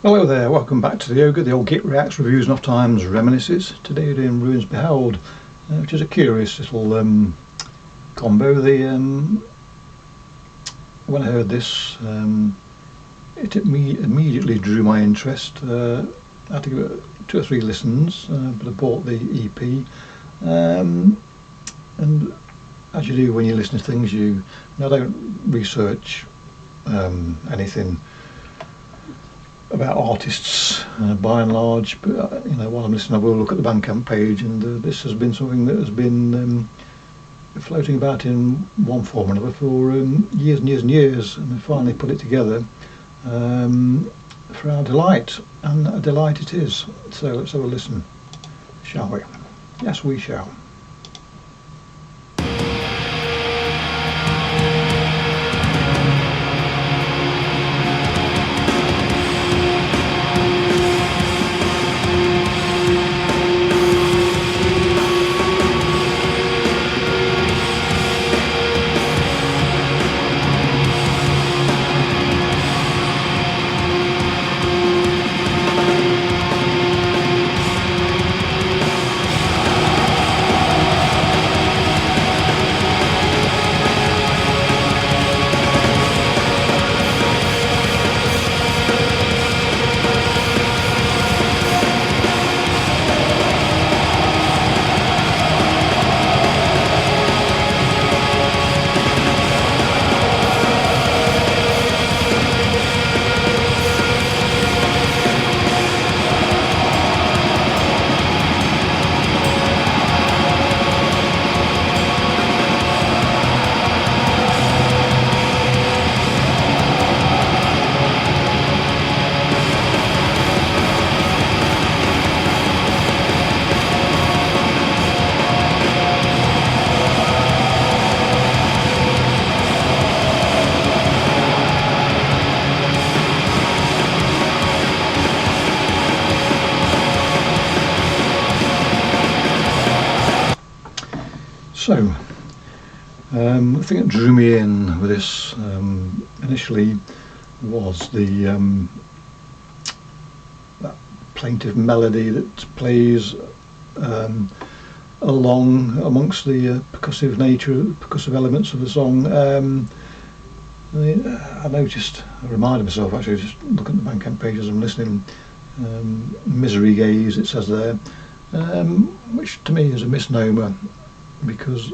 Hello there, welcome back to the Ogre, the old Git Reacts, Reviews and Oft-Times Reminisces. Today we're doing Ruins Beheld, which is a curious little combo. When I heard this, it immediately drew my interest. I had to give it 2 or 3 listens, but I bought the EP. And as you do when you listen to things, I don't research anything about artists by and large, but while I'm listening I will look at the Bandcamp page, and this has been something that has been floating about in one form or another for years and years and years, and I finally put it together for our delight, and a delight it is. So let's have a listen, shall we? Yes, we shall. So, the thing that drew me in with this initially was the that plaintive melody that plays along amongst the percussive elements of the song. I reminded myself, actually, just looking at the Bandcamp page as I'm listening, misery gaze, it says there, which to me is a misnomer, because,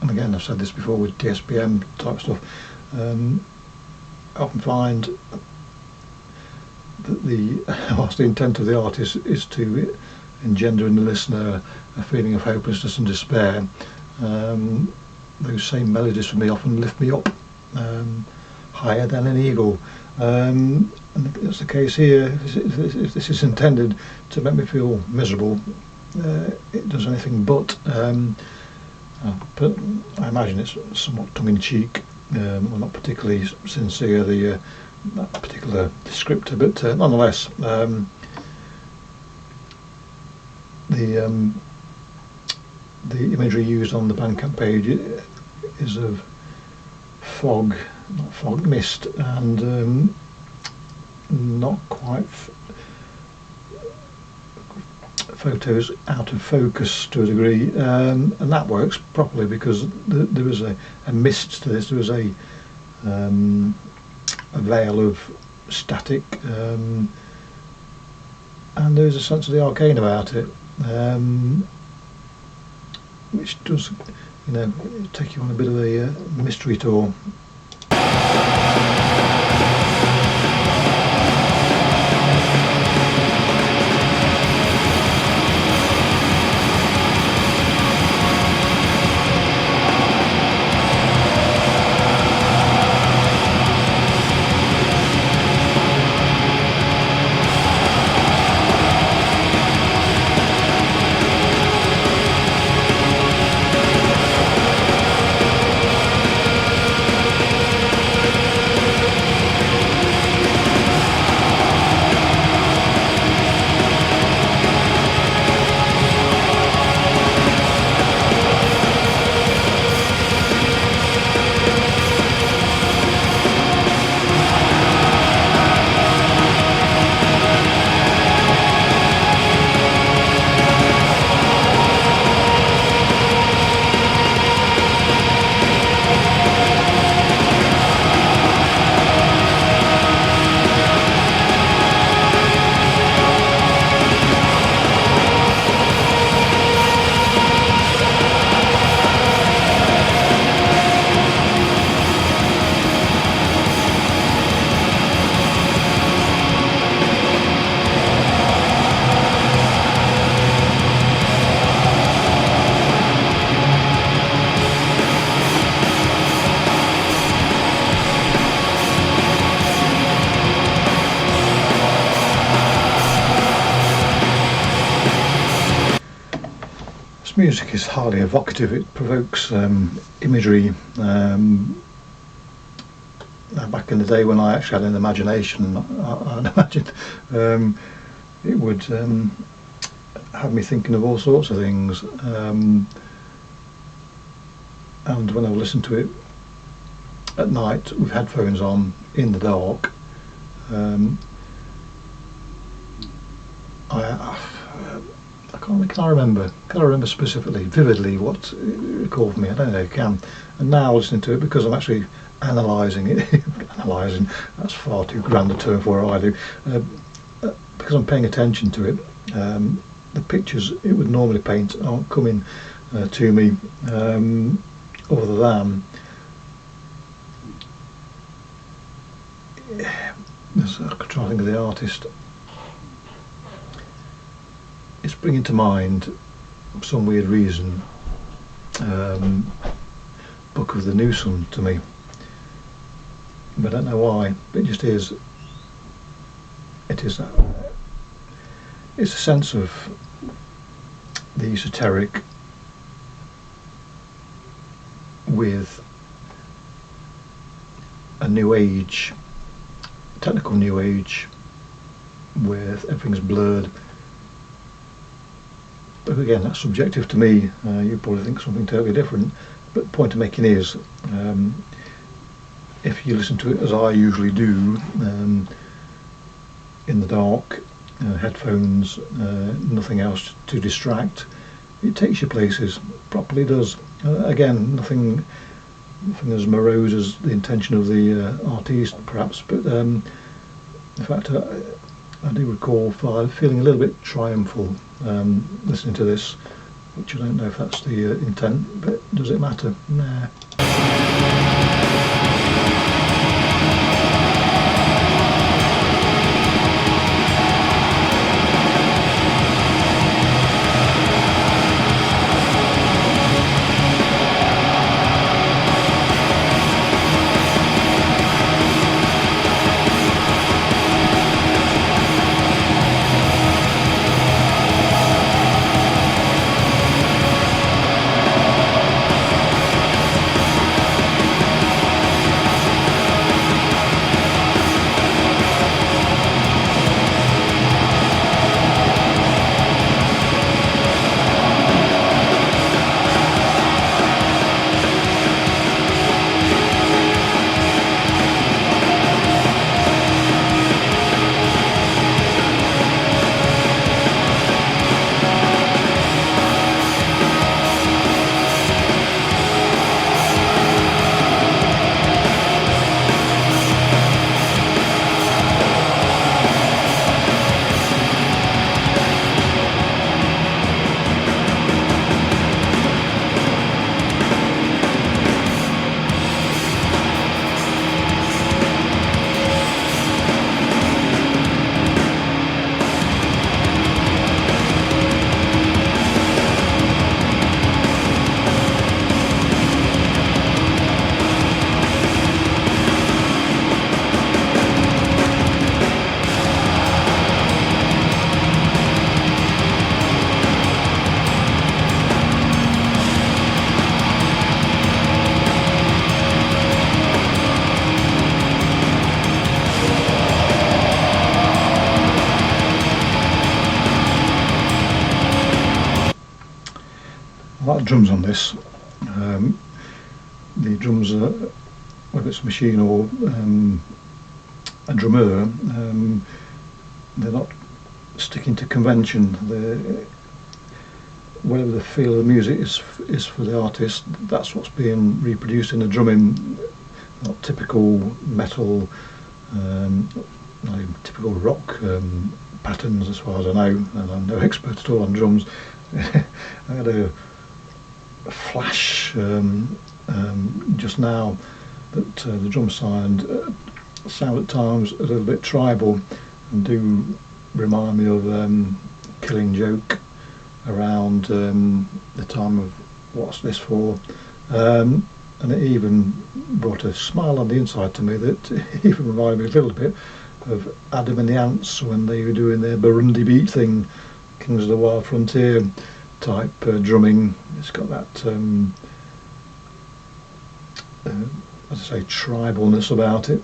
and again I've said this before with DSPM type stuff, I often find that whilst the intent of the artist is to engender in the listener a feeling of hopelessness and despair, those same melodies for me often lift me up higher than an eagle, and that's the case here. If this is intended to make me feel miserable, it does anything but. But I imagine it's somewhat tongue-in-cheek, or not particularly sincere, that particular descriptor, but nonetheless, the imagery used on the Bandcamp page is of mist, and not quite photos out of focus to a degree, and that works properly because there was a mist to this. There was a veil of static, and there's a sense of the arcane about it, which does, take you on a bit of a mystery tour. This music is highly evocative. It provokes imagery. Back in the day when I actually had an imagination, I imagined it would have me thinking of all sorts of things. And when I listen to it at night with headphones on in the dark, can I remember specifically, vividly what it recalled for me? I don't know if I can. And now listening to it, because I'm actually analysing it, that's far too grand a term for what I do, because I'm paying attention to it, the pictures it would normally paint aren't coming to me, other than I'm trying to think of the artist. It's bringing to mind, for some weird reason, Book of the Newsome to me. But I don't know why. It just is. It is. It's a sense of the esoteric with a new age, technical new age, where everything's blurred. But again, that's subjective to me. You probably think something totally different. But the point I'm making is, if you listen to it as I usually do, in the dark, headphones, nothing else to distract, it takes you places. Properly does. Again, nothing as morose as the intention of the artiste, perhaps. But in fact, I do recall feeling a little bit triumphal listening to this, which I don't know if that's the intent, but does it matter? Nah. I like the drums on this. The drums are, whether it's a machine or a drummer, they're not sticking to convention. Whatever the feel of the music is for the artist, that's what's being reproduced in the drumming. Not typical metal, not even typical rock patterns, as far as I know, and I'm no expert at all on drums. I had a flash just now that the drum sound at times a little bit tribal, and do remind me of Killing Joke around the time of What's This For, and it even brought a smile on the inside to me that even reminded me a little bit of Adam and the Ants when they were doing their Burundi beat thing, Kings of the Wild Frontier type drumming. It's got that, as I say, tribalness about it.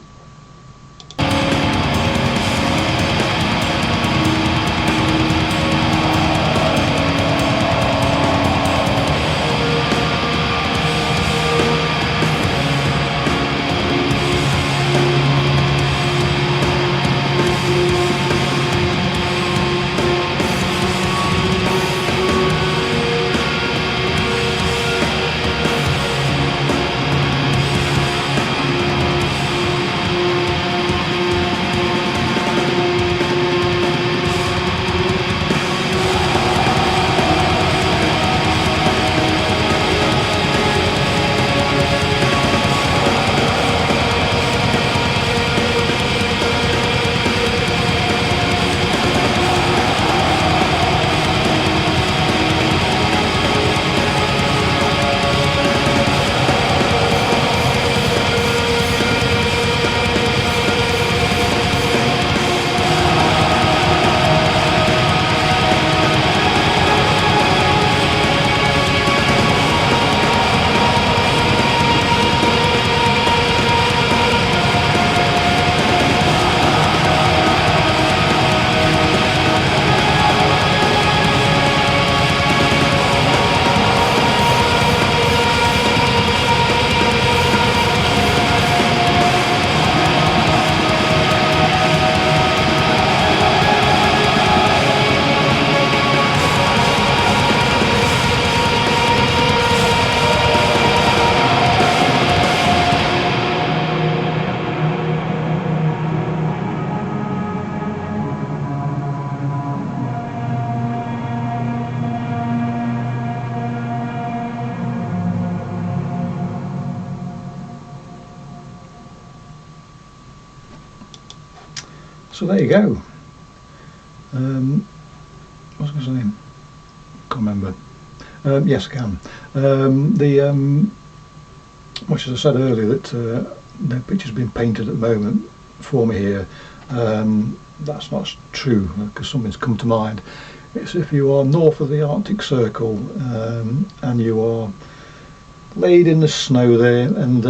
So there you go. What was I going to say? Can't remember. Yes, I can. Much as I said earlier that no picture's been painted at the moment for me here. That's not true, because something's come to mind. It's if you are north of the Arctic Circle and you are laid in the snow there, and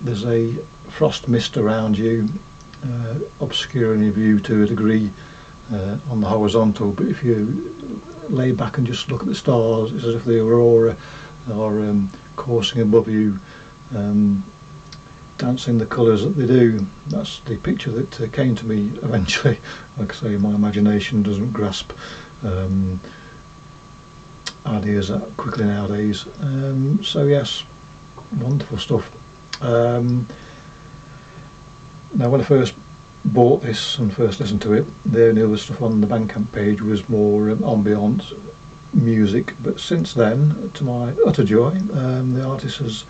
there's a frost mist around you, obscuring your view to a degree on the horizontal, but if you lay back and just look at the stars, it's as if the aurora are coursing above you, dancing the colours that they do. That's the picture that came to me eventually. Like I say, my imagination doesn't grasp ideas that quickly nowadays. So yes, wonderful stuff. Now when I first bought this and first listened to it, the only other stuff on the Bandcamp page was more ambient music, but since then, to my utter joy, the artist has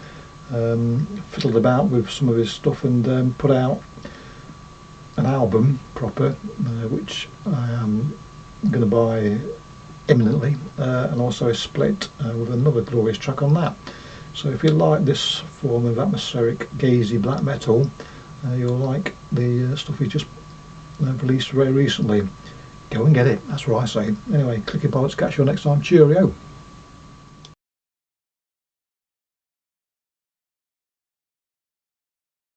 fiddled about with some of his stuff and put out an album proper, which I am going to buy imminently, and also a split with another glorious track on that. So if you like this form of atmospheric gazy black metal, you'll like the stuff he just released very recently. Go and get it, that's what I say. Anyway, clicky bollocks, catch you next time. Cheerio.